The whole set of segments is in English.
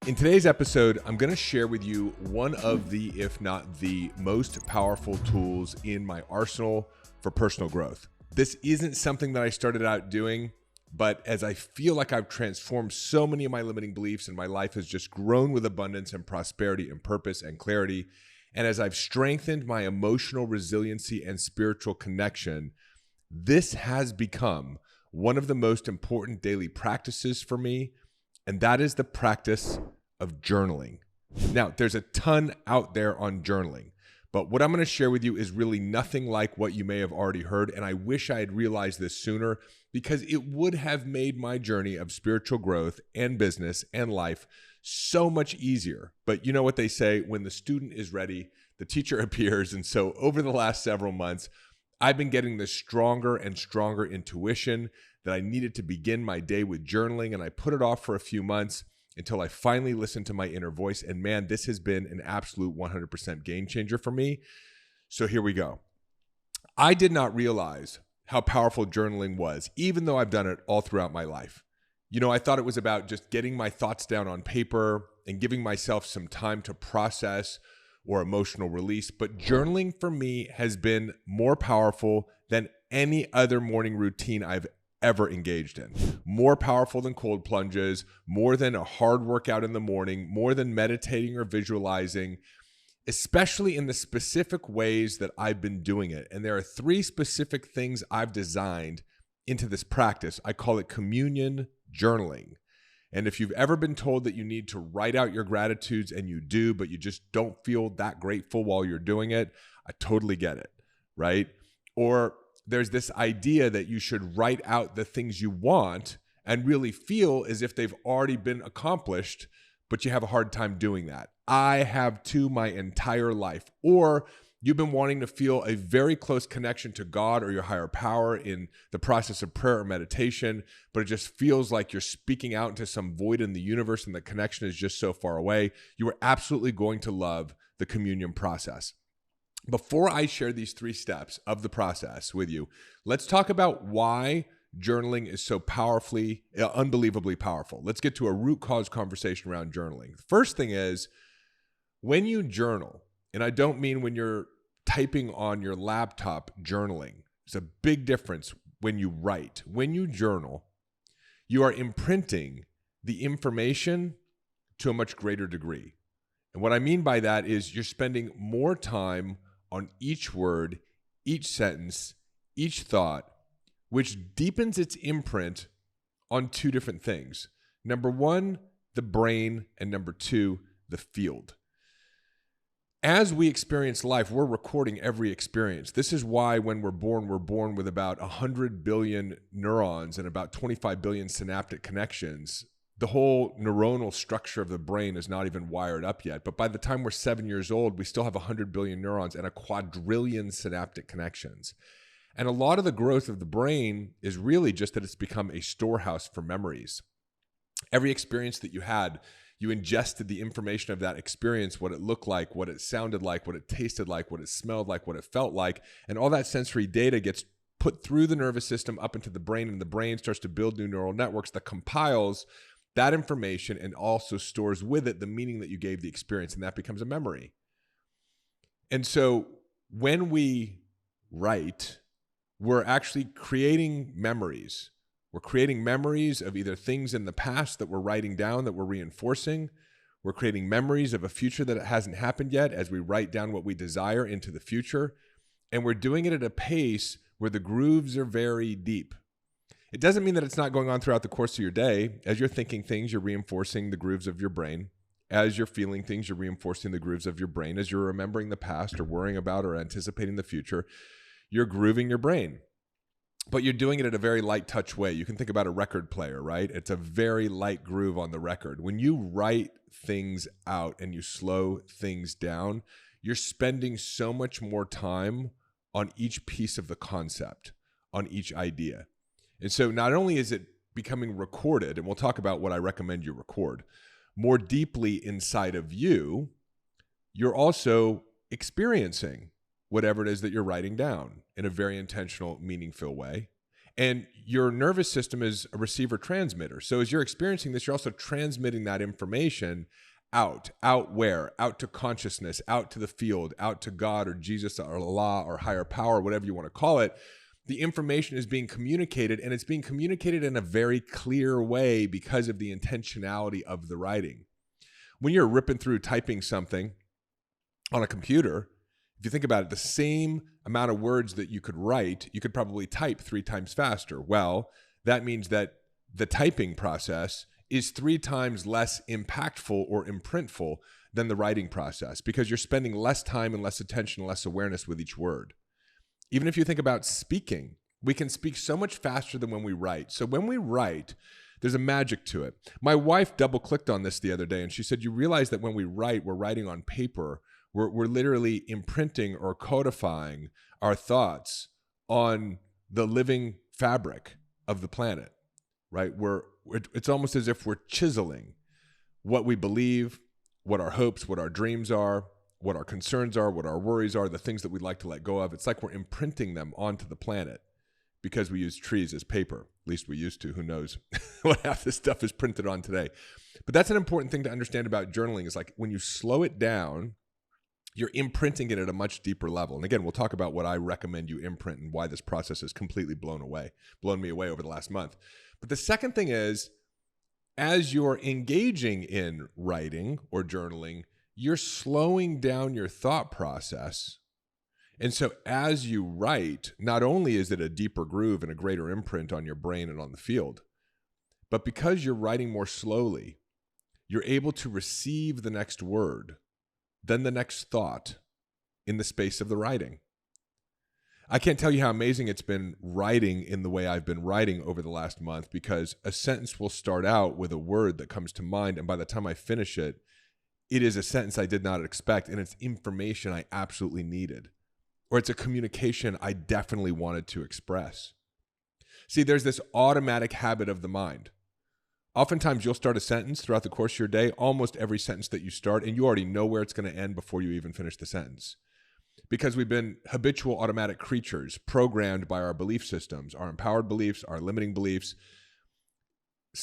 In today's episode, I'm going to share with you one of the, if not the most powerful tools in my arsenal for personal growth. This isn't something that I started out doing, but as I feel like I've transformed so many of my limiting beliefs and my life has just grown with abundance and prosperity and purpose and clarity, and as I've strengthened my emotional resiliency and spiritual connection, this has become one of the most important daily practices for me, and that is the practice of journaling. Now, there's a ton out there on journaling, but what I'm going to share with you is really nothing like what you may have already heard, and I wish I had realized this sooner because it would have made my journey of spiritual growth and business and life so much easier. But you know what they say, when the student is ready, the teacher appears. And so over the last several months, I've been getting this stronger and stronger intuition that I needed to begin my day with journaling, and I put it off for a few months until I finally listened to my inner voice. And man, this has been an absolute 100% game changer for me. So here we go. I did not realize how powerful journaling was, even though I've done it all throughout my life. You know, I thought it was about just getting my thoughts down on paper and giving myself some time to process or emotional release. But journaling for me has been more powerful than any other morning routine I've ever engaged in. More powerful than cold plunges, more than a hard workout in the morning, more than meditating or visualizing, especially in the specific ways that I've been doing it. And there are 3 specific things I've designed into this practice. I call it communion journaling. And if you've ever been told that you need to write out your gratitudes and you do, but you just don't feel that grateful while you're doing it, I totally get it, right? Or there's this idea that you should write out the things you want and really feel as if they've already been accomplished, but you have a hard time doing that. I have too my entire life. Or you've been wanting to feel a very close connection to God or your higher power in the process of prayer or meditation, but it just feels like you're speaking out into some void in the universe and the connection is just so far away. You are absolutely going to love the communion process. Before I share these 3 steps of the process with you, let's talk about why journaling is so powerfully, unbelievably powerful. Let's get to a root cause conversation around journaling. The first thing is, when you journal, and I don't mean when you're typing on your laptop journaling. There's a big difference when you write. When you journal, you are imprinting the information to a much greater degree. And what I mean by that is you're spending more time on each word, each sentence, each thought, which deepens its imprint on 2 different things. Number 1, the brain, and number 2, the field. As we experience life, we're recording every experience. This is why when we're born with about 100 billion neurons and about 25 billion synaptic connections. The whole neuronal structure of the brain is not even wired up yet. But by the time we're 7 years old, we still have 100 billion neurons and a quadrillion synaptic connections. And a lot of the growth of the brain is really just that it's become a storehouse for memories. Every experience that you had, you ingested the information of that experience, what it looked like, what it sounded like, what it tasted like, what it smelled like, what it felt like. And all that sensory data gets put through the nervous system up into the brain, and the brain starts to build new neural networks that compiles that information and also stores with it the meaning that you gave the experience, and that becomes a memory. And so when we write, we're actually creating memories. We're creating memories of either things in the past that we're writing down that we're reinforcing. We're creating memories of a future that hasn't happened yet as we write down what we desire into the future. And we're doing it at a pace where the grooves are very deep. It doesn't mean that it's not going on throughout the course of your day. As you're thinking things, you're reinforcing the grooves of your brain. As you're feeling things, you're reinforcing the grooves of your brain. As you're remembering the past or worrying about or anticipating the future, you're grooving your brain. But you're doing it in a very light touch way. You can think about a record player, right? It's a very light groove on the record. When you write things out and you slow things down, you're spending so much more time on each piece of the concept, on each idea. And so not only is it becoming recorded, and we'll talk about what I recommend you record, more deeply inside of you, you're also experiencing whatever it is that you're writing down in a very intentional, meaningful way. And your nervous system is a receiver transmitter. So as you're experiencing this, you're also transmitting that information out where? Out to consciousness, out to the field, out to God or Jesus or Allah or higher power, whatever you want to call it. The information is being communicated, and it's being communicated in a very clear way because of the intentionality of the writing. When you're ripping through typing something on a computer, if you think about it, the same amount of words that you could write, you could probably type 3 times faster. Well, that means that the typing process is 3 times less impactful or imprintful than the writing process, because you're spending less time and less attention, less awareness with each word. Even if you think about speaking, we can speak so much faster than when we write. So when we write, there's a magic to it. My wife double-clicked on this the other day, and she said, you realize that when we write, we're writing on paper. We're literally imprinting or codifying our thoughts on the living fabric of the planet, right? It's almost as if we're chiseling what we believe, what our hopes, what our dreams are, what our concerns are, what our worries are, the things that we'd like to let go of. It's like we're imprinting them onto the planet because we use trees as paper. At least we used to. Who knows what half this stuff is printed on today. But that's an important thing to understand about journaling, is like when you slow it down, you're imprinting it at a much deeper level. And again, we'll talk about what I recommend you imprint and why this process has completely blown me away over the last month. But the second thing is, as you're engaging in writing or journaling, you're slowing down your thought process. And so as you write, not only is it a deeper groove and a greater imprint on your brain and on the field, but because you're writing more slowly, you're able to receive the next word, then the next thought in the space of the writing. I can't tell you how amazing it's been writing in the way I've been writing over the last month, because a sentence will start out with a word that comes to mind, and by the time I finish it, it is a sentence I did not expect, and it's information I absolutely needed, or it's a communication I definitely wanted to express. See, there's this automatic habit of the mind. Oftentimes you'll start a sentence throughout the course of your day, almost every sentence that you start, and you already know where it's going to end before you even finish the sentence. Because we've been habitual automatic creatures programmed by our belief systems, our empowered beliefs, our limiting beliefs.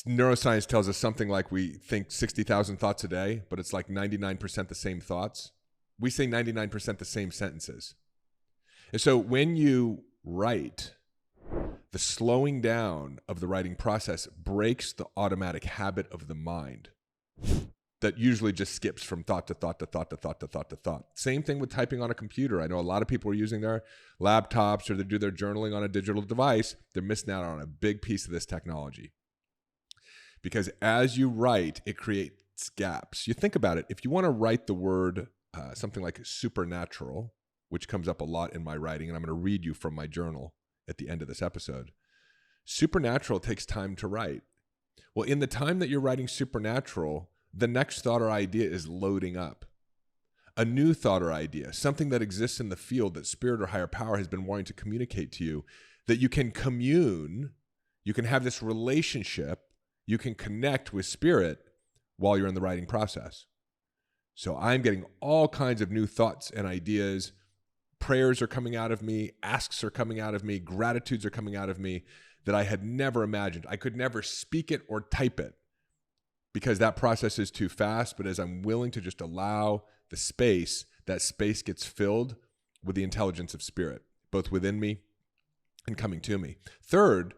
Neuroscience tells us something like we think 60,000 thoughts a day, but it's like 99% the same thoughts. We say 99% the same sentences. And so when you write, the slowing down of the writing process breaks the automatic habit of the mind that usually just skips from thought to thought to thought to thought to thought to thought. Same thing with typing on a computer. I know a lot of people are using their laptops or they do their journaling on a digital device. They're missing out on a big piece of this technology. Because as you write, it creates gaps. You think about it. If you want to write the word something like supernatural, which comes up a lot in my writing, and I'm going to read you from my journal at the end of this episode. Supernatural takes time to write. Well, in the time that you're writing supernatural, the next thought or idea is loading up. A new thought or idea, something that exists in the field that spirit or higher power has been wanting to communicate to you, that you can commune, you can have this relationship, you can connect with spirit while you're in the writing process. So I'm getting all kinds of new thoughts and ideas. Prayers are coming out of me, asks are coming out of me, gratitudes are coming out of me that I had never imagined. I could never speak it or type it because that process is too fast. But as I'm willing to just allow the space, that space gets filled with the intelligence of spirit, both within me and coming to me. Third,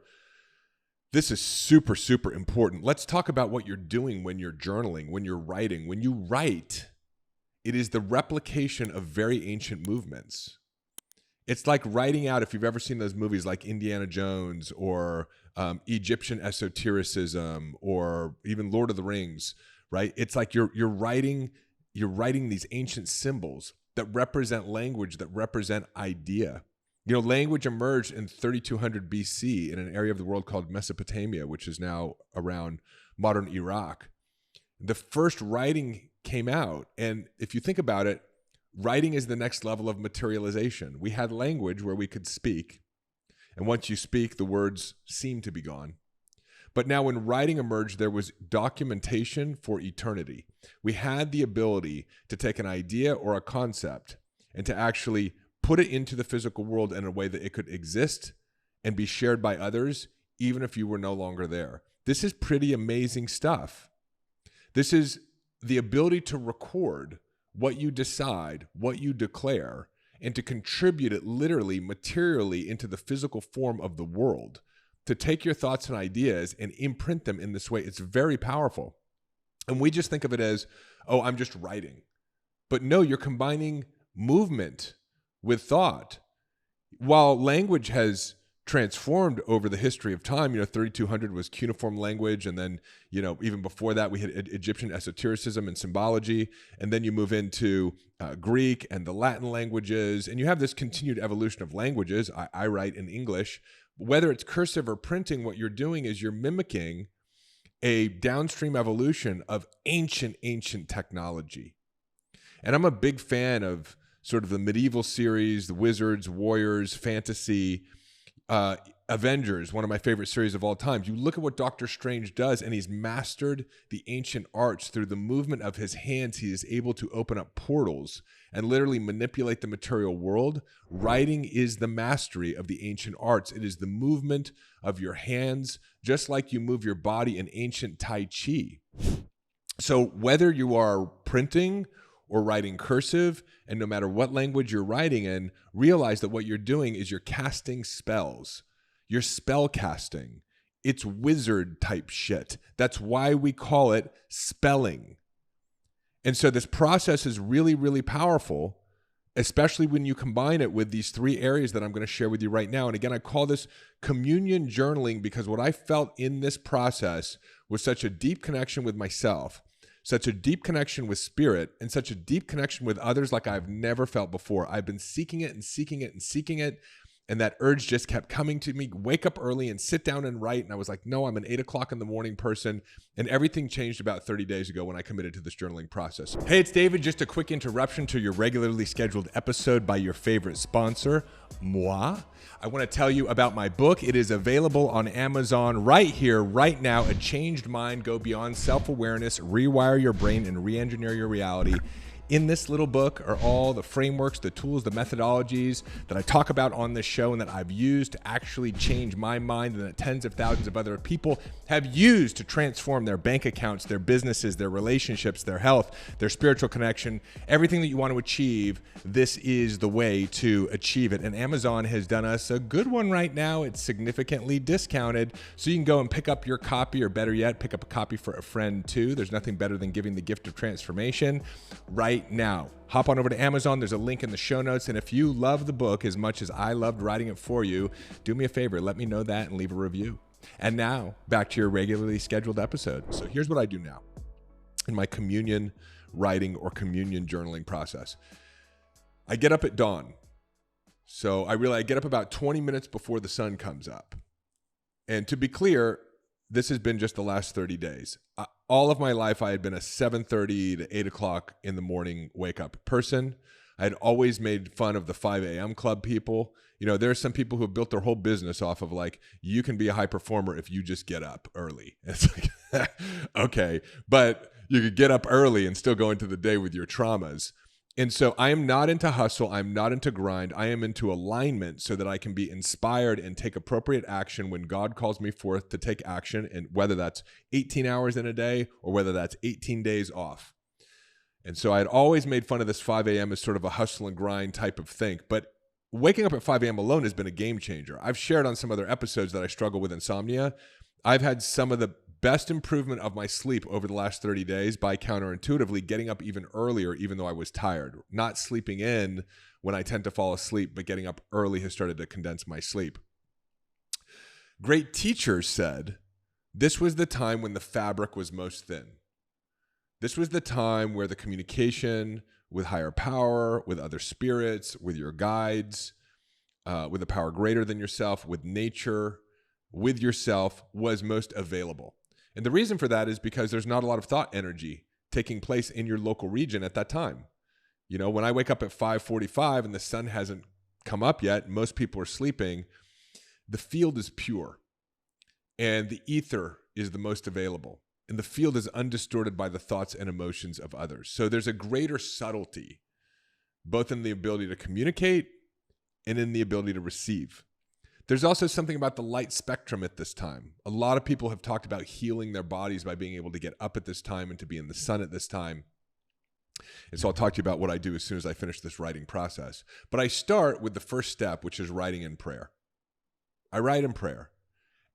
this is super, super important. Let's talk about what you're doing when you're journaling, when you're writing. When you write, it is the replication of very ancient movements. It's like writing out, if you've ever seen those movies like Indiana Jones or Egyptian esotericism or even Lord of the Rings, right? It's like you're writing these ancient symbols that represent language, that represent idea. You know, language emerged in 3200 BC in an area of the world called Mesopotamia, which is now around modern Iraq. The first writing came out, and if you think about it, writing is the next level of materialization. We had language where we could speak, and once you speak, the words seem to be gone. But now when writing emerged, there was documentation for eternity. We had the ability to take an idea or a concept and to actually put it into the physical world in a way that it could exist and be shared by others, even if you were no longer there. This is pretty amazing stuff. This is the ability to record what you decide, what you declare, and to contribute it literally, materially into the physical form of the world. To take your thoughts and ideas and imprint them in this way, it's very powerful. And we just think of it as, oh, I'm just writing. But no, you're combining movement with thought. While language has transformed over the history of time, 3200 was cuneiform language. And then, even before that, we had Egyptian esotericism and symbology. And then you move into Greek and the Latin languages. And you have this continued evolution of languages. I write in English. Whether it's cursive or printing, what you're doing is you're mimicking a downstream evolution of ancient technology. And I'm a big fan of sort of the medieval series, the wizards, warriors, fantasy, Avengers, one of my favorite series of all time. You look at what Doctor Strange does, and he's mastered the ancient arts. Through the movement of his hands, he is able to open up portals and literally manipulate the material world. Writing is the mastery of the ancient arts. It is the movement of your hands, just like you move your body in ancient Tai Chi. So whether you are printing or writing cursive, and no matter what language you're writing in, realize that what you're doing is you're casting spells. You're spellcasting. It's wizard type shit. That's why we call it spelling. And so this process is really, really powerful, especially when you combine it with these three areas that I'm going to share with you right now. And again, I call this communion journaling because what I felt in this process was such a deep connection with myself, such a deep connection with spirit, and such a deep connection with others like I've never felt before. I've been seeking it and seeking it and seeking it. And that urge just kept coming to me, wake up early and sit down and write. And I was like, no, I'm an 8 o'clock in the morning person. And everything changed about 30 days ago when I committed to this journaling process. Hey, it's David. Just a quick interruption to your regularly scheduled episode by your favorite sponsor, moi. I want to tell you about my book. It is available on Amazon right here, right now. A Changed Mind, Go Beyond Self-Awareness, Rewire Your Brain, and Re-Engineer Your Reality. In this little book are all the frameworks, the tools, the methodologies that I talk about on this show and that I've used to actually change my mind and that tens of thousands of other people have used to transform their bank accounts, their businesses, their relationships, their health, their spiritual connection, everything that you want to achieve. This is the way to achieve it. And Amazon has done us a good one right now. It's significantly discounted. So you can go and pick up your copy, or better yet, pick up a copy for a friend too. There's nothing better than giving the gift of transformation right now. Hop on over to Amazon. There's a link in the show notes. And if you love the book as much as I loved writing it for you, do me a favor, let me know that and leave a review. And now back to your regularly scheduled episode. So here's what I do now in my communion writing or communion journaling process. I get up at dawn. So I get up about 20 minutes before the sun comes up. And to be clear, this has been just the last 30 days. All of my life, I had been a 7:30 to 8 o'clock in the morning wake up person. I had always made fun of the 5 a.m. club people. There are some people who have built their whole business off of like, you can be a high performer if you just get up early. It's like, okay, but you could get up early and still go into the day with your traumas. And so I am not into hustle. I'm not into grind. I am into alignment so that I can be inspired and take appropriate action when God calls me forth to take action, and whether that's 18 hours in a day or whether that's 18 days off. And so I had always made fun of this 5 a.m. as sort of a hustle and grind type of thing. But waking up at 5 a.m. alone has been a game changer. I've shared on some other episodes that I struggle with insomnia. I've had some of the best improvement of my sleep over the last 30 days by counterintuitively getting up even earlier, even though I was tired. Not sleeping in when I tend to fall asleep, but getting up early has started to condense my sleep. Great teachers said this was the time when the fabric was most thin. This was the time where the communication with higher power, with other spirits, with your guides, with a power greater than yourself, with nature, with yourself was most available. And the reason for that is because there's not a lot of thought energy taking place in your local region at that time. When I wake up at 5:45 and the sun hasn't come up yet, most people are sleeping, the field is pure and the ether is the most available. And the field is undistorted by the thoughts and emotions of others. So there's a greater subtlety, both in the ability to communicate and in the ability to receive. There's also something about the light spectrum at this time. A lot of people have talked about healing their bodies by being able to get up at this time and to be in the sun at this time. And so I'll talk to you about what I do as soon as I finish this writing process. But I start with the first step, which is writing in prayer. I write in prayer.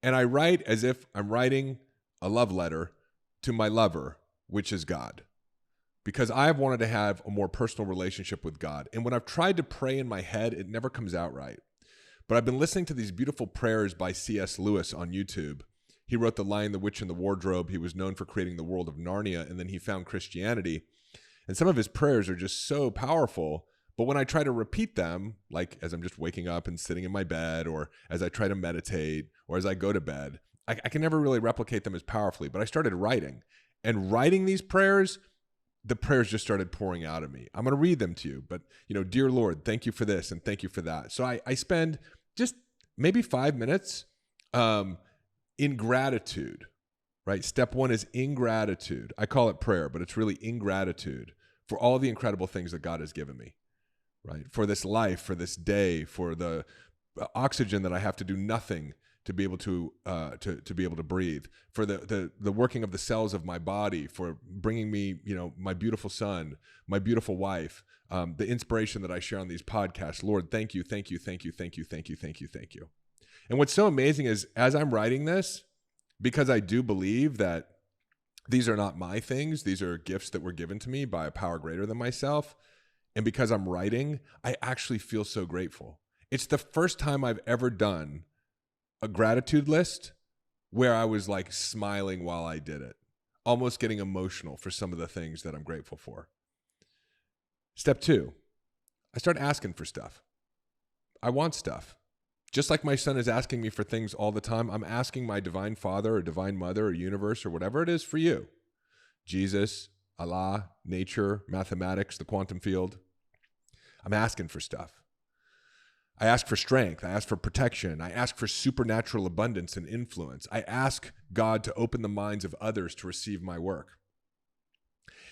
And I write as if I'm writing a love letter to my lover, which is God. Because I've wanted to have a more personal relationship with God. And when I've tried to pray in my head, it never comes out right. But I've been listening to these beautiful prayers by C.S. Lewis on YouTube. He wrote The Lion, the Witch, and the Wardrobe. He was known for creating the world of Narnia, and then he found Christianity. And some of his prayers are just so powerful. But when I try to repeat them, like as I'm just waking up and sitting in my bed, or as I try to meditate, or as I go to bed, I can never really replicate them as powerfully. But I started writing. And writing these prayers, the prayers just started pouring out of me. I'm going to read them to you. But, dear Lord, thank you for this and thank you for that. So I spend just maybe 5 minutes in gratitude, right? Step one is ingratitude. I call it prayer, but it's really ingratitude for all the incredible things that God has given me, right? For this life, for this day, for the oxygen that I have to do nothing to be able to be able to breathe, for the working of the cells of my body, for bringing me, my beautiful son, my beautiful wife, the inspiration that I share on these podcasts. Lord, thank you, thank you, thank you, thank you, thank you, thank you, thank you. And what's so amazing is as I'm writing this, because I do believe that these are not my things, these are gifts that were given to me by a power greater than myself. And because I'm writing, I actually feel so grateful. It's the first time I've ever done a gratitude list where I was like smiling while I did it, almost getting emotional for some of the things that I'm grateful for. Step two, I start asking for stuff. I want stuff. Just like my son is asking me for things all the time, I'm asking my divine father or divine mother or universe or whatever it is for you. Jesus, Allah, nature, mathematics, the quantum field. I'm asking for stuff. I ask for strength. I ask for protection. I ask for supernatural abundance and influence. I ask God to open the minds of others to receive my work.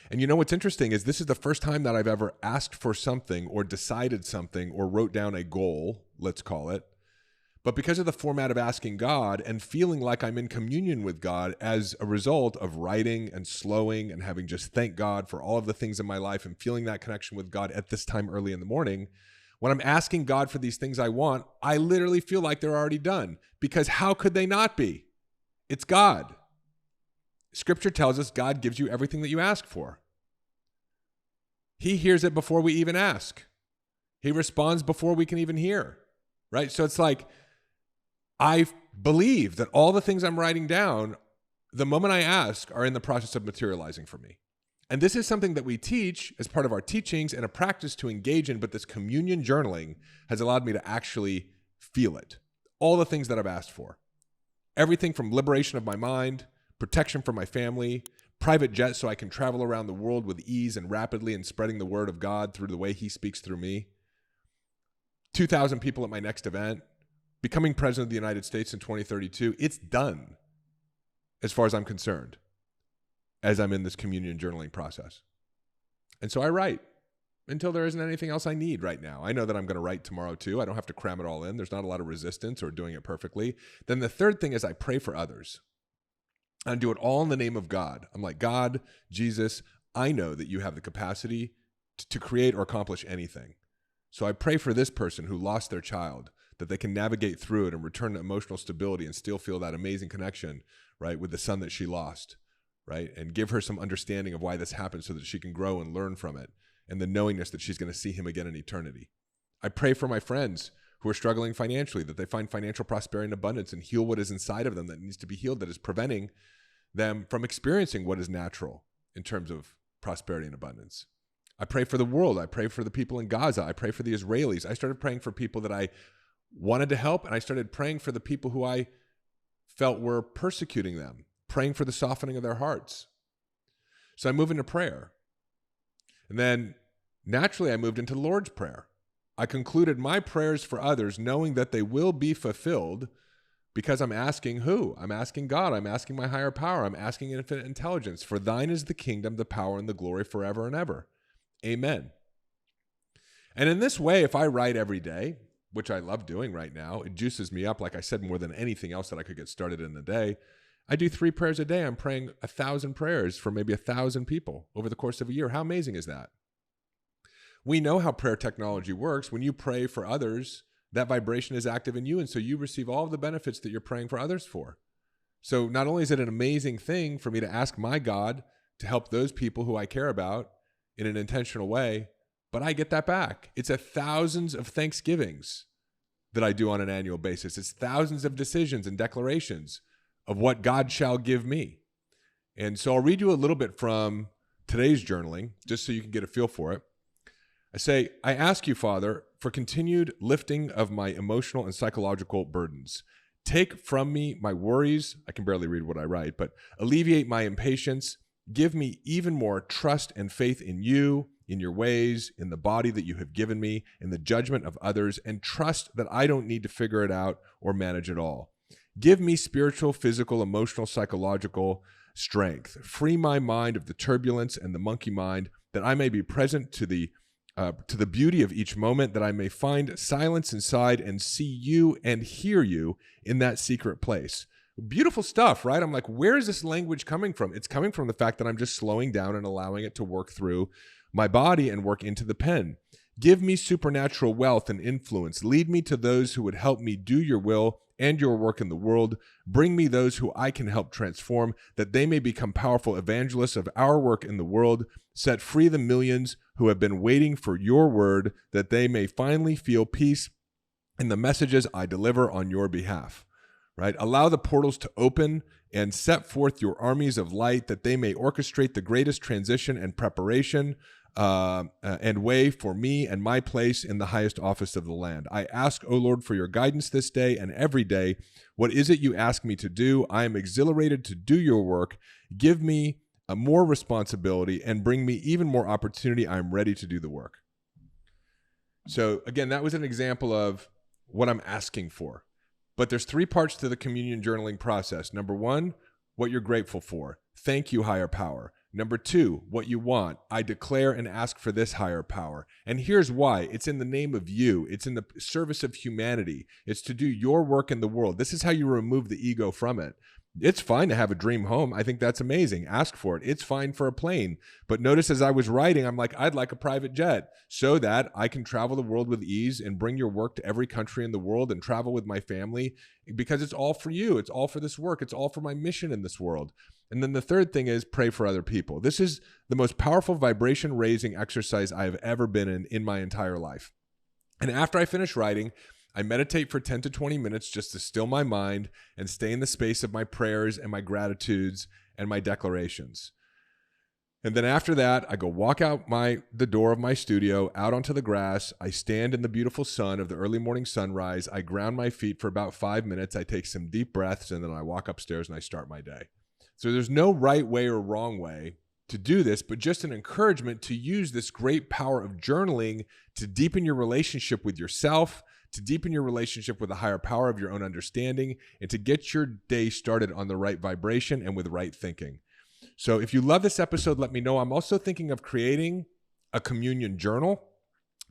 And what's interesting is this is the first time that I've ever asked for something or decided something or wrote down a goal, let's call it. But because of the format of asking God and feeling like I'm in communion with God as a result of writing and slowing and having just thanked God for all of the things in my life and feeling that connection with God at this time early in the morning, when I'm asking God for these things I want, I literally feel like they're already done, because how could they not be? It's God. Scripture tells us God gives you everything that you ask for. He hears it before we even ask. He responds before we can even hear, right? So it's like, I believe that all the things I'm writing down, the moment I ask, are in the process of materializing for me. And this is something that we teach as part of our teachings and a practice to engage in, but this communion journaling has allowed me to actually feel it. All the things that I've asked for. Everything from liberation of my mind, protection for my family, private jet so I can travel around the world with ease and rapidly and spreading the word of God through the way he speaks through me. 2,000 people at my next event. Becoming president of the United States in 2032. It's done as far as I'm concerned, as I'm in this communion journaling process. And so I write until there isn't anything else I need right now. I know that I'm going to write tomorrow too. I don't have to cram it all in. There's not a lot of resistance or doing it perfectly. Then the third thing is I pray for others. I do it all in the name of God. I'm like, God, Jesus, I know that you have the capacity to create or accomplish anything. So I pray for this person who lost their child, that they can navigate through it and return to emotional stability and still feel that amazing connection, right, with the son that she lost, right? And give her some understanding of why this happened so that she can grow and learn from it, and the knowingness that she's going to see him again in eternity. I pray for my friends who are struggling financially, that they find financial prosperity and abundance and heal what is inside of them that needs to be healed, that is preventing them from experiencing what is natural in terms of prosperity and abundance. I pray for the world. I pray for the people in Gaza. I pray for the Israelis. I started praying for people that I wanted to help, and I started praying for the people who I felt were persecuting them, praying for the softening of their hearts. So I moved into prayer. And then naturally I moved into the Lord's Prayer. I concluded my prayers for others knowing that they will be fulfilled because I'm asking who? I'm asking God. I'm asking my higher power. I'm asking infinite intelligence. For thine is the kingdom, the power, and the glory forever and ever. Amen. And in this way, if I write every day, which I love doing right now. It juices me up, like I said, more than anything else that I could get started in the day. I do 3 prayers a day. I'm praying 1,000 prayers for maybe 1,000 people over the course of a year. How amazing is that? We know how prayer technology works. When you pray for others, that vibration is active in you, and so you receive all of the benefits that you're praying for others for. So not only is it an amazing thing for me to ask my God to help those people who I care about in an intentional way, but I get that back. It's thousands of thanksgivings that I do on an annual basis. It's thousands of decisions and declarations of what God shall give me. And so I'll read you a little bit from today's journaling, just so you can get a feel for it. I say, I ask you, Father, for continued lifting of my emotional and psychological burdens. Take from me my worries. I can barely read what I write, but alleviate my impatience. Give me even more trust and faith in you, in your ways, in the body that you have given me, in the judgment of others, and trust that I don't need to figure it out or manage it all. Give me spiritual, physical, emotional, psychological strength. Free my mind of the turbulence and the monkey mind, that I may be present to the beauty of each moment, that I may find silence inside and see you and hear you in that secret place. Beautiful stuff, right? I'm like, where is this language coming from? It's coming from the fact that I'm just slowing down and allowing it to work through my body and work into the pen. Give me supernatural wealth and influence. Lead me to those who would help me do your will and your work in the world. Bring me those who I can help transform, that they may become powerful evangelists of our work in the world. Set free the millions who have been waiting for your word, that they may finally feel peace in the messages I deliver on your behalf. Right? Allow the portals to open and set forth your armies of light, that they may orchestrate the greatest transition and preparation and way for me and my place in the highest office of the land. I ask, O Lord, for your guidance this day and every day. What is it you ask me to do? I am exhilarated to do your work. Give me more responsibility and bring me even more opportunity. I am ready to do the work. So again, that was an example of what I'm asking for. But there's 3 parts to the communion journaling process. Number 1, what you're grateful for. Thank you, higher power. Number 2, what you want. I declare and ask for this higher power. And here's why. It's in the name of you. It's in the service of humanity. It's to do your work in the world. This is how you remove the ego from it. It's fine to have a dream home. I think that's amazing. Ask for it. It's fine for a plane. But notice as I was writing, I'm like, I'd like a private jet so that I can travel the world with ease and bring your work to every country in the world and travel with my family, because it's all for you. It's all for this work. It's all for my mission in this world. And then the third thing is pray for other people. This is the most powerful vibration raising exercise I have ever been in my entire life. And after I finish writing, I meditate for 10 to 20 minutes just to still my mind and stay in the space of my prayers and my gratitudes and my declarations. And then after that, I go walk out the door of my studio, out onto the grass. I stand in the beautiful sun of the early morning sunrise. I ground my feet for about 5 minutes. I take some deep breaths, and then I walk upstairs and I start my day. So there's no right way or wrong way to do this, but just an encouragement to use this great power of journaling to deepen your relationship with yourself, to deepen your relationship with the higher power of your own understanding, and to get your day started on the right vibration and with right thinking. So if you love this episode, let me know. I'm also thinking of creating a communion journal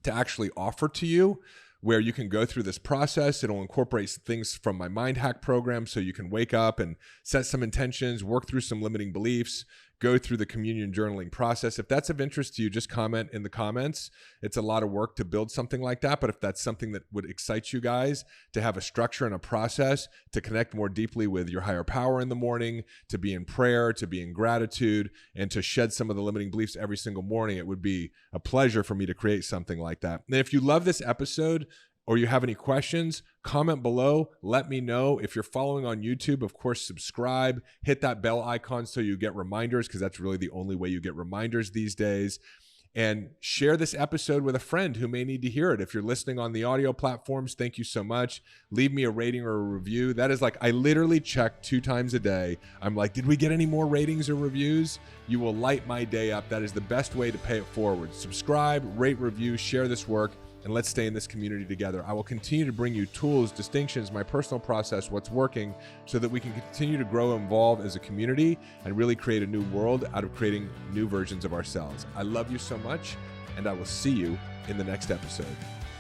to actually offer to you, where you can go through this process. It'll incorporate things from my Mind Hack program, so you can wake up and set some intentions, work through some limiting beliefs, go through the communion journaling process. If that's of interest to you, just comment in the comments. It's a lot of work to build something like that, but if that's something that would excite you guys to have a structure and a process to connect more deeply with your higher power in the morning, to be in prayer, to be in gratitude, and to shed some of the limiting beliefs every single morning, it would be a pleasure for me to create something like that. And if you love this episode, or you have any questions, comment below. Let me know. If you're following on YouTube, of course, subscribe. Hit that bell icon so you get reminders, because that's really the only way you get reminders these days. And share this episode with a friend who may need to hear it. If you're listening on the audio platforms, thank you so much. Leave me a rating or a review. That is like, I literally check 2 times a day. I'm like, did we get any more ratings or reviews? You will light my day up. That is the best way to pay it forward. Subscribe, rate, review, share this work, and let's stay in this community together. I will continue to bring you tools, distinctions, my personal process, what's working, so that we can continue to grow and evolve as a community and really create a new world out of creating new versions of ourselves. I love you so much, and I will see you in the next episode.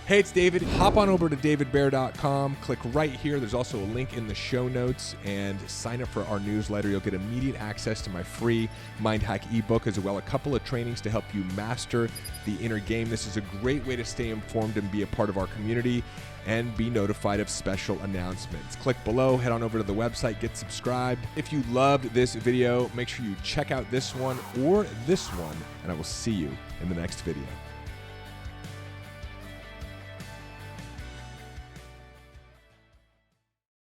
Hey, it's David. Hop on over to davidbear.com. Click right here. There's also a link in the show notes, and sign up for our newsletter. You'll get immediate access to my free Mind Hack ebook, as well as a couple of trainings to help you master the inner game. This is a great way to stay informed and be a part of our community and be notified of special announcements. Click below, head on over to the website, get subscribed. If you loved this video, make sure you check out this one or this one, and I will see you in the next video.